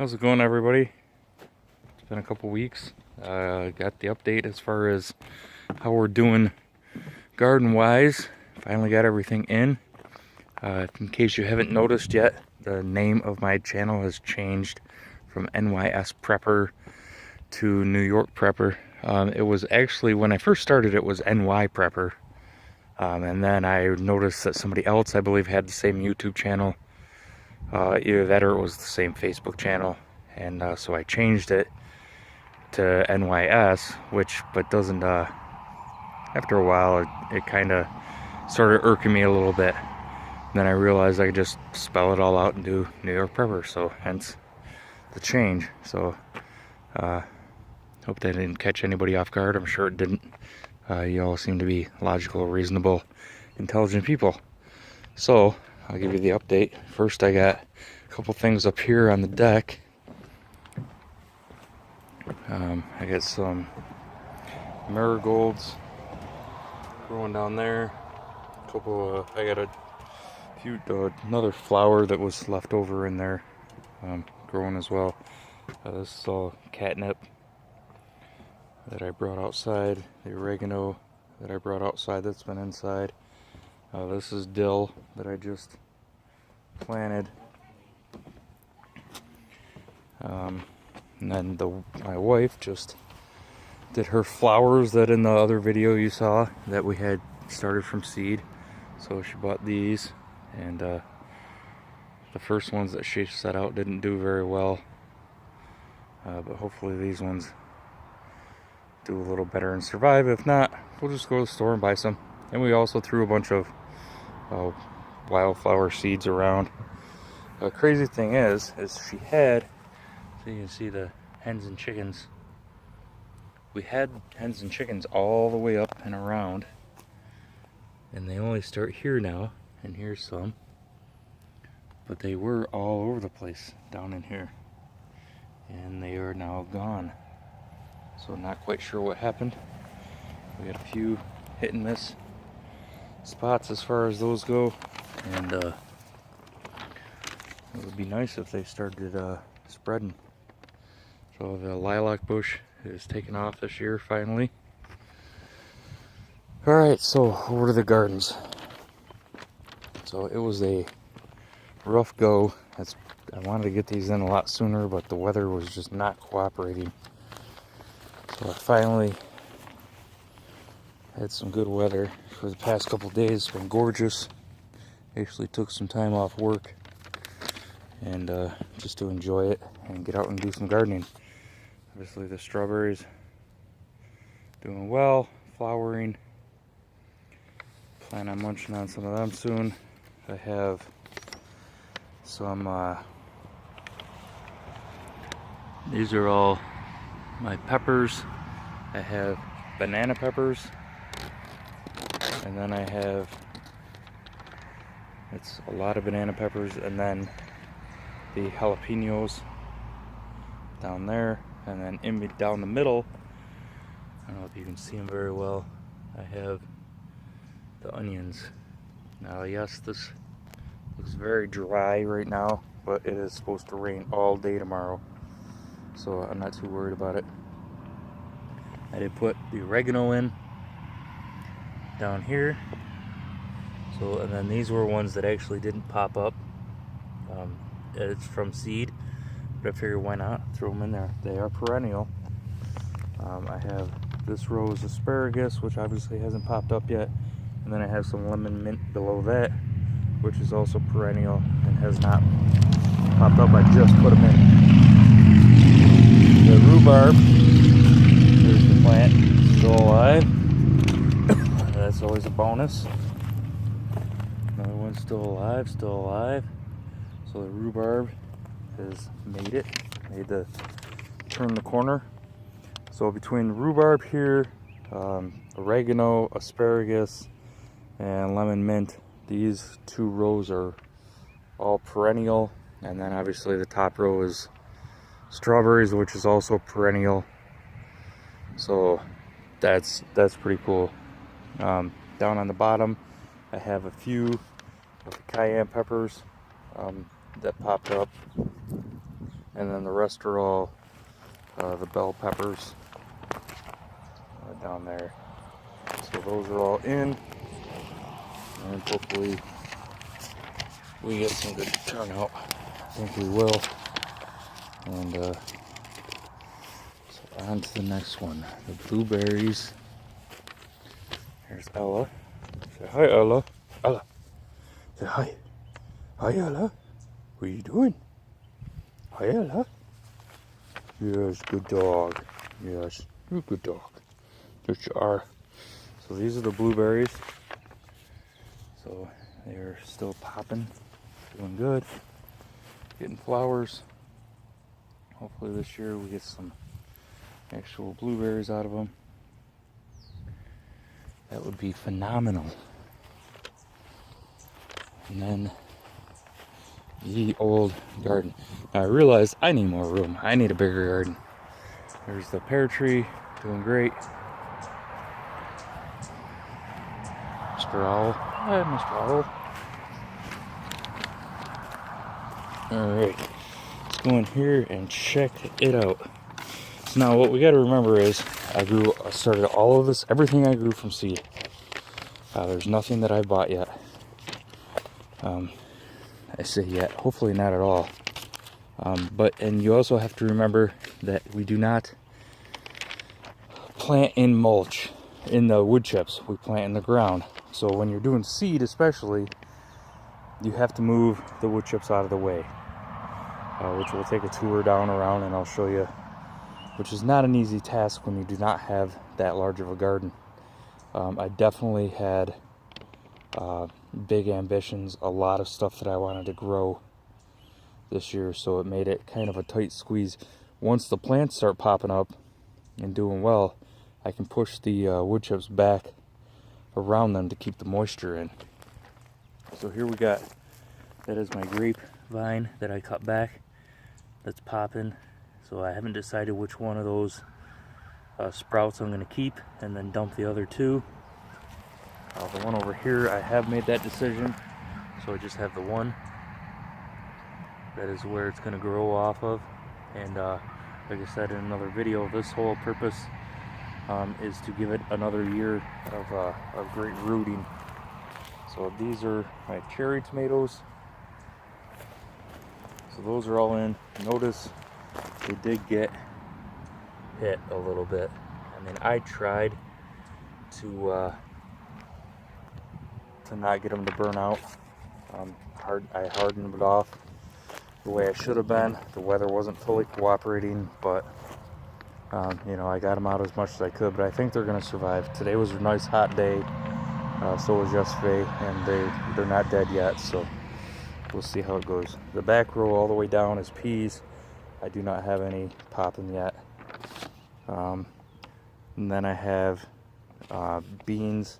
How's it going, everybody? It's been a couple weeks. Got the update as far as how we're doing garden-wise. Finally got everything in. In case you haven't noticed yet, the name of my channel has changed from NYS Prepper to New York Prepper. It was actually, when I first started, it was NY Prepper. And then I noticed that somebody else, I believe, had the same YouTube channel. Either that or it was the same Facebook channel, and so I changed it to NYS, but doesn't, after a while it kind of started irking me a little bit. Then I realized I could just spell it all out and do New York Prepper, so hence the change. So hope that didn't catch anybody off guard. I'm sure it didn't. You all seem to be logical, reasonable, intelligent people. So I'll give you the update. First, I got a couple things up here on the deck. I got some marigolds growing down there. I got another flower that was left over in there growing as well. This is all catnip that I brought outside. The oregano that I brought outside that's been inside. This is dill that I just planted. And then my wife just did her flowers that in the other video you saw that we had started from seed. So she bought these, and the first ones that she set out didn't do very well. But hopefully these ones do a little better and survive. If not, we'll just go to the store and buy some. And we also threw a bunch of wildflower seeds around. The crazy thing is she had, so you can see the hens and chickens. We had hens and chickens all the way up and around, and they only start here now, and here's some. But they were all over the place down in here, and they are now gone. So not quite sure what happened. We got a few hit and miss spots as far as those go, and it would be nice if they started spreading. So the lilac bush is taking off this year finally. Alright, so over to the gardens. So it was a rough go. I wanted to get these in a lot sooner, but the weather was just not cooperating. So I finally had some good weather for the past couple days. It's been gorgeous. Actually took some time off work and just to enjoy it and get out and do some gardening. Obviously the strawberries doing well, flowering. Plan on munching on some of them soon. I have some, these are all my peppers. I have banana peppers, and then I have, it's a lot of banana peppers, and then the jalapenos down there, and then down the middle, I don't know if you can see them very well, I have the onions. Now yes, this looks very dry right now, but it is supposed to rain all day tomorrow, so I'm not too worried about it. I did put the oregano in down here. So, and then these were ones that actually didn't pop up. It's from seed, but I figured why not throw them in there. They are perennial. I have this rose asparagus, which obviously hasn't popped up yet, and then I have some lemon mint below that, which is also perennial and has not popped up. I just put them in. The rhubarb, there's the plant, still alive. That's always a bonus. Another one's still alive, still alive. So the rhubarb has made turn the corner. So between the rhubarb here, oregano, asparagus, and lemon mint, these two rows are all perennial. And then obviously the top row is strawberries, which is also perennial. So that's pretty cool. Down on the bottom, I have a few of the cayenne peppers that popped up, and then the rest are all the bell peppers down there. So those are all in, and hopefully we get some good turnout. I think we will. And so on to the next one, the blueberries. There's Ella. Say hi, Ella. Ella. Say hi. Hi, Ella. What are you doing? Hi, Ella. Yes, good dog. Yes, you're a good dog. Yes, you are. So these are the blueberries. So they're still popping, doing good, getting flowers. Hopefully this year we get some actual blueberries out of them. That would be phenomenal. And then the old garden. Now I realized I need more room. I need a bigger garden. There's the pear tree, doing great. Mr. Owl. Hi, Mr. Owl. Alright, let's go in here and check it out. So now what we got to remember is I started all of this, everything I grew from seed. There's nothing that I bought yet. I say yet, hopefully not at all. And you also have to remember that we do not plant in mulch in the wood chips. We plant in the ground. So when you're doing seed especially, you have to move the wood chips out of the way, which we'll take a tour down around and I'll show you, which is not an easy task when you do not have that large of a garden. I definitely had big ambitions, a lot of stuff that I wanted to grow this year, so it made it kind of a tight squeeze. Once the plants start popping up and doing well, I can push the wood chips back around them to keep the moisture in. So here we got, that is my grapevine that I cut back, that's popping. So I haven't decided which one of those sprouts I'm going to keep and then dump the other two. The one over here, I have made that decision, so I just have the one. That is where it's going to grow off of. And like I said in another video, this whole purpose is to give it another year of great rooting. So these are my cherry tomatoes. So those are all in. Notice they did get hit a little bit. I mean, I tried to not get them to burn out. I hardened it off the way I should have been. The weather wasn't fully cooperating, but you know, I got them out as much as I could. But I think they're going to survive. Today was a nice hot day. So was yesterday, and they're not dead yet. So we'll see how it goes. The back row all the way down is peas. I do not have any popping yet. And then I have beans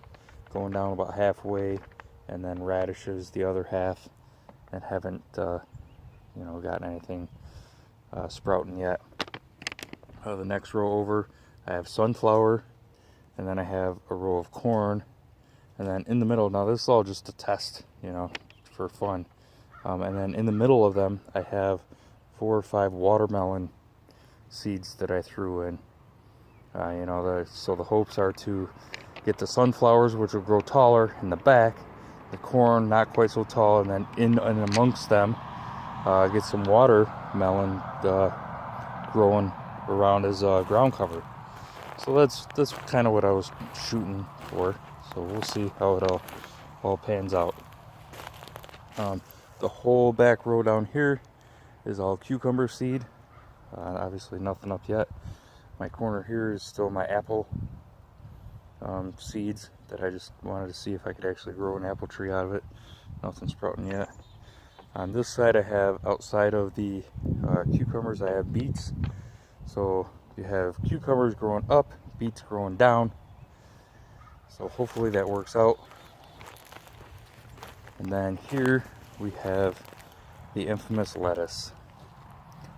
going down about halfway, and then radishes the other half, and haven't you know, gotten anything sprouting yet. The next row over, I have sunflower, and then I have a row of corn, and then in the middle, now this is all just a test, you know, for fun. And then in the middle of them, I have 4 or 5 watermelon seeds that I threw in. You know, so the hopes are to get the sunflowers, which will grow taller in the back, the corn not quite so tall, and then in and amongst them, get some watermelon growing around as ground cover. So that's kind of what I was shooting for. So we'll see how it all pans out. The whole back row down here is all cucumber seed. Obviously nothing up yet. My corner here is still my apple seeds that I just wanted to see if I could actually grow an apple tree out of it. Nothing sprouting yet. On this side I have, outside of the cucumbers, I have beets. So you have cucumbers growing up, beets growing down. So hopefully that works out. And then here we have the infamous lettuce.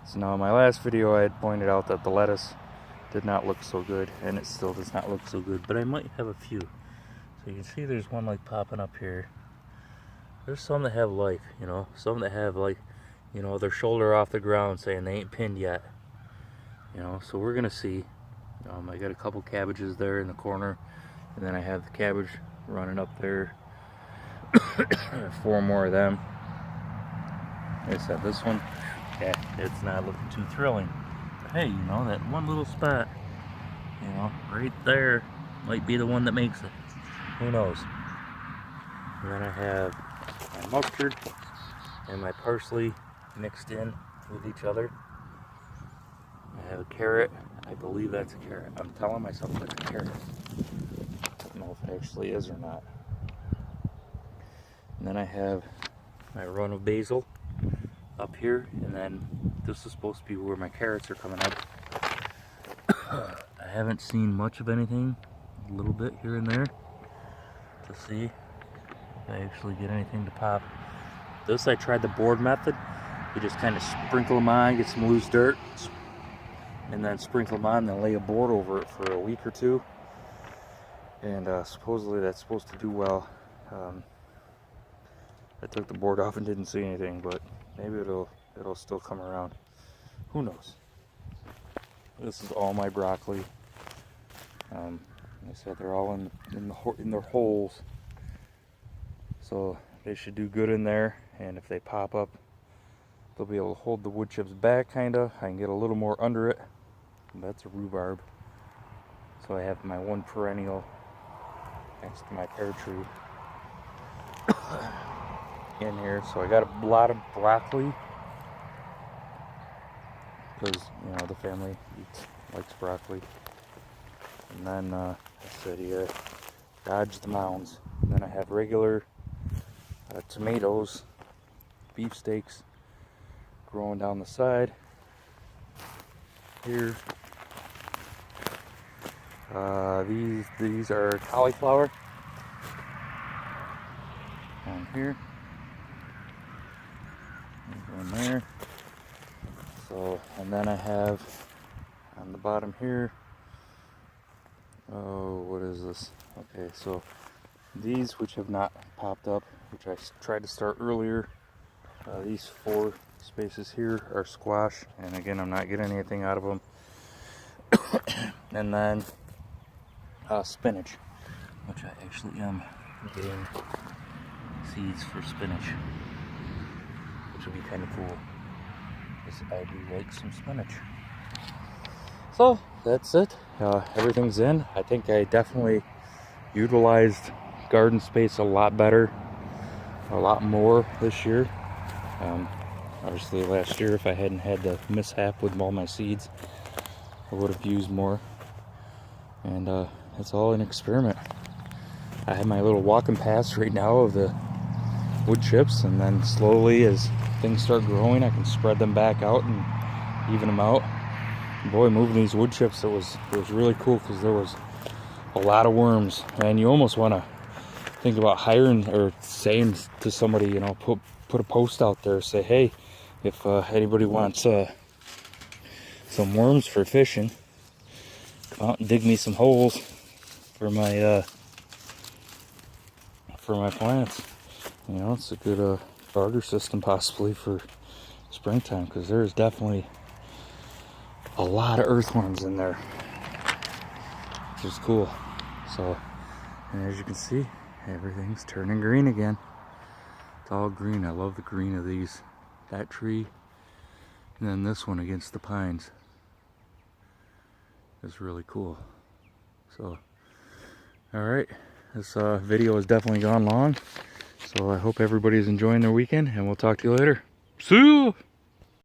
So now in my last video I had pointed out that the lettuce did not look so good, and it still does not look so good, but I might have a few. So you can see there's one like popping up here. There's some that have life, you know, some that have like you know, their shoulder off the ground saying they ain't pinned yet. You know, so we're gonna see. I got a couple cabbages there in the corner, and then I have the cabbage running up there. 4 more of them. Like I said, this one, yeah, it's not looking too thrilling. But hey, you know, that one little spot, you know, right there might be the one that makes it. Who knows? And then I have my mustard and my parsley mixed in with each other. I have a carrot. I believe that's a carrot. I'm telling myself that's a carrot. I don't know if it actually is or not. And then I have my run of basil up here, and then this is supposed to be where my carrots are coming up. I haven't seen much of anything, a little bit here and there, to see if I actually get anything to pop. This, I tried the board method. You just kind of sprinkle them on, get some loose dirt, and then sprinkle them on, and then lay a board over it for a week or two. And supposedly that's supposed to do well. I took the board off and didn't see anything, but maybe it'll still come around. Who knows? This is all my broccoli. Like I said, they're all in their holes, so they should do good in there. And if they pop up, they'll be able to hold the wood chips back, kinda. I can get a little more under it. That's a rhubarb. So I have my one perennial next to my pear tree in here. So I got a lot of broccoli because, you know, the family likes broccoli. And then I said here, dodge the mounds. And then I have regular tomatoes, beefsteaks growing down the side here. These are cauliflower on here. One there. So, and then I have on the bottom here, oh, what is this? Okay, so these which have not popped up, which I tried to start earlier, these 4 spaces here are squash, and again, I'm not getting anything out of them. And then spinach, which I actually am getting seeds for spinach, which would be kind of cool, because I do like some spinach. So that's it. Everything's in. I think I definitely utilized garden space a lot better, a lot more this year. Obviously last year, if I hadn't had the mishap with all my seeds, I would have used more. And it's all an experiment. I have my little walking paths right now of the wood chips, and then slowly as things start growing, I can spread them back out and even them out. Boy, moving these wood chips, it was really cool, because there was a lot of worms, and you almost want to think about hiring or saying to somebody, you know, put a post out there, say, hey, if anybody wants some worms for fishing, come out and dig me some holes for my plants. You know, it's a good barter system possibly for springtime, because there's definitely a lot of earthworms in there, which is cool. So, and as you can see, everything's turning green again. It's all green. I love the green of these. That tree, and then this one against the pines is really cool. So, alright, this video has definitely gone long, so I hope everybody's enjoying their weekend, and we'll talk to you later. See you!